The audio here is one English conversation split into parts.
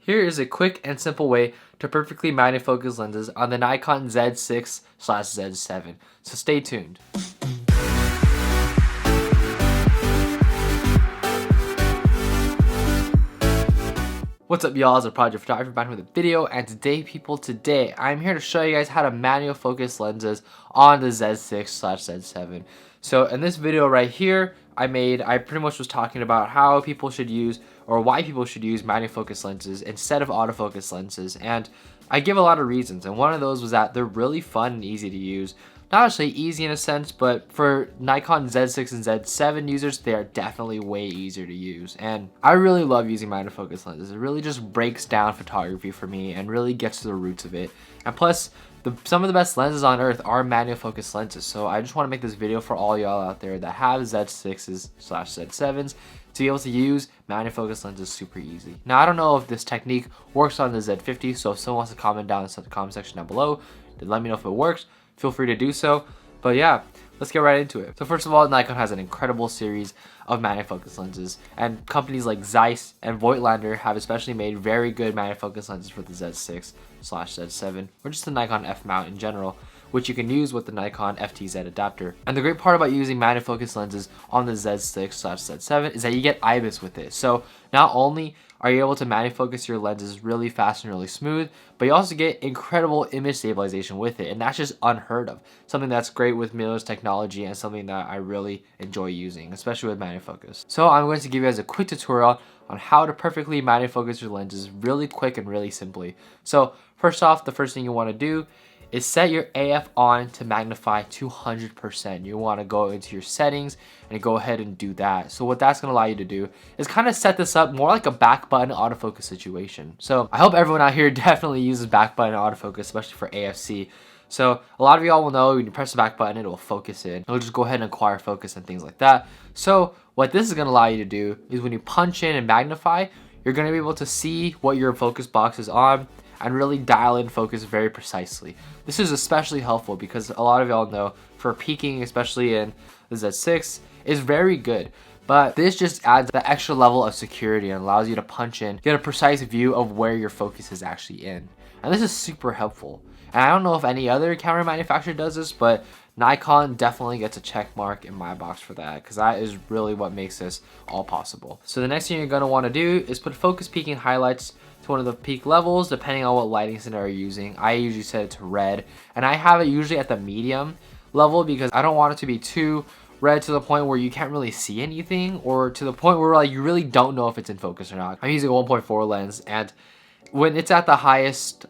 Here is a quick and simple way to perfectly magnifocus lenses on the Nikon Z6/Z7, so stay tuned. What's up y'all, it's a Project Photographer back with a video, and today I'm here to show you guys how to manual focus lenses on the Z6/Z7. So in this video right here I pretty much was talking about how people should use, or why people should use, manual focus lenses instead of autofocus lenses, and I give a lot of reasons, and one of those was that they're really fun and easy to use. Not actually easy in a sense, but for Nikon Z6 and Z7 users, they are definitely way easier to use. And I really love using manual focus lenses. It really just breaks down photography for me and really gets to the roots of it. And plus, some of the best lenses on earth are manual focus lenses. So I just want to make this video for all y'all out there that have Z6s/Z7s to be able to use manual focus lenses super easy. Now, I don't know if this technique works on the Z50, so if someone wants to comment down in the comment section down below, then let me know if it works. Feel free to do so. But yeah, let's get right into it. So first of all, Nikon has an incredible series of manual focus lenses, and companies like Zeiss and Voigtlander have especially made very good manual focus lenses for the Z6/Z7, or just the Nikon F mount in general, which you can use with the Nikon FTZ adapter. And the great part about using manual focus lenses on the Z6/Z7 is that you get IBIS with it. So not only are you able to manual focus your lenses really fast and really smooth, but you also get incredible image stabilization with it, and that's just unheard of. Something that's great with mirrorless technology and something that I really enjoy using, especially with manual focus. So I'm going to give you guys a quick tutorial on how to perfectly manual focus your lenses really quick and really simply. So first off, the first thing you want to do is set your AF on to magnify 200%. You want to go into your settings and go ahead and do that. So what that's going to allow you to do is kind of set this up more like a back button autofocus situation. So I hope everyone out here definitely uses back button autofocus, especially for AFC. So a lot of y'all will know when you press the back button, it will focus in. It'll just go ahead and acquire focus and things like that. So what this is going to allow you to do is when you punch in and magnify, you're going to be able to see what your focus box is on and really dial in focus very precisely. This is especially helpful because a lot of y'all know for peaking, especially in the Z6, is very good. But this just adds that extra level of security and allows you to punch in, get a precise view of where your focus is actually in. And this is super helpful. And I don't know if any other camera manufacturer does this, but Nikon definitely gets a check mark in my box for that, because that is really what makes this all possible. So the next thing you're going to want to do is put focus peaking highlights to one of the peak levels, depending on what lighting scenario you're using. I usually set it to red, and I have it usually at the medium level because I don't want it to be too red to the point where you can't really see anything, or to the point where like you really don't know if it's in focus or not. I'm using a 1.4 lens, and when it's at the highest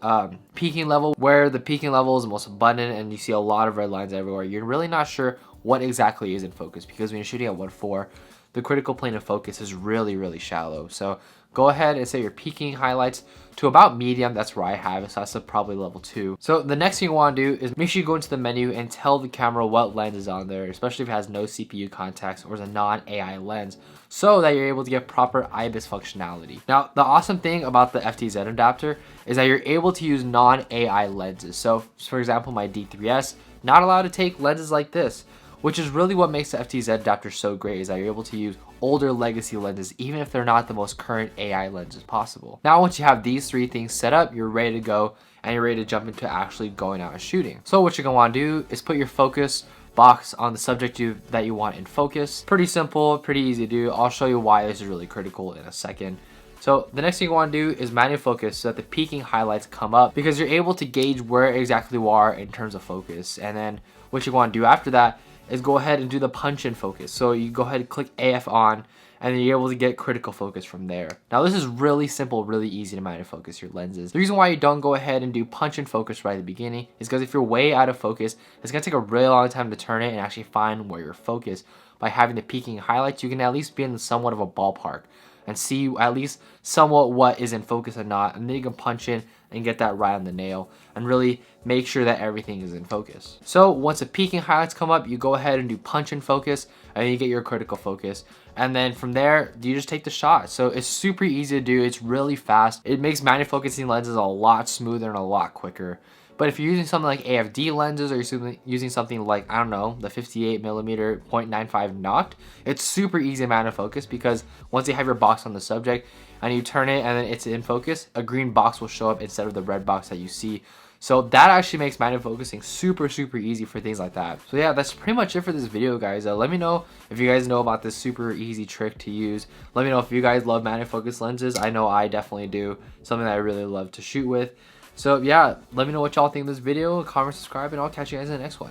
peaking level, where the peaking level is the most abundant and you see a lot of red lines everywhere, you're really not sure what exactly is in focus, because when you're shooting at 1.4, the critical plane of focus is really shallow. So go ahead and set your peaking highlights to about medium. That's where I have it, so that's probably level 2. So the next thing you want to do is make sure you go into the menu and tell the camera what lens is on there, especially if it has no CPU contacts or is a non-AI lens, so that you're able to get proper IBIS functionality. Now, the awesome thing about the FTZ adapter is that you're able to use non-AI lenses. So for example, my D3S, not allowed to take lenses like this, which is really what makes the FTZ adapter so great, is that you're able to use older legacy lenses even if they're not the most current AI lenses possible. Now once you have these 3 things set up, you're ready to go and you're ready to jump into actually going out and shooting. So what you're going to want to do is put your focus box on the subject that you want in focus. Pretty simple, pretty easy to do. I'll show you why this is really critical in a second. So the next thing you want to do is manual focus so that the peaking highlights come up, because you're able to gauge where exactly you are in terms of focus. And then what you want to do after that is go ahead and do the punch in focus. So you go ahead and click AF on, and then you're able to get critical focus from there. Now this is really simple, really easy to manual focus your lenses. The reason why you don't go ahead and do punch in focus right at the beginning is because if you're way out of focus, it's gonna take a really long time to turn it and actually find where you're focused. By having the peaking highlights, you can at least be in somewhat of a ballpark and see at least somewhat what is in focus and not, and then you can punch in and get that right on the nail and really make sure that everything is in focus. So once the peaking highlights come up, you go ahead and do punch in focus, and then you get your critical focus, and then from there you just take the shot. So it's super easy to do, it's really fast, it makes manual focusing lenses a lot smoother and a lot quicker. But if you're using something like AFD lenses, or you're using something like, I don't know, the 58mm 0.95 Noct, it's super easy to manual focus, because once you have your box on the subject, and you turn it and then it's in focus, a green box will show up instead of the red box that you see. So that actually makes manual focusing super easy for things like that. So yeah, that's pretty much it for this video, guys. Let me know if you guys know about this super easy trick to use. Let me know if you guys love manual focus lenses. I know I definitely do. Something that I really love to shoot with. So yeah, let me know what y'all think of this video. Comment, subscribe, and I'll catch you guys in the next one.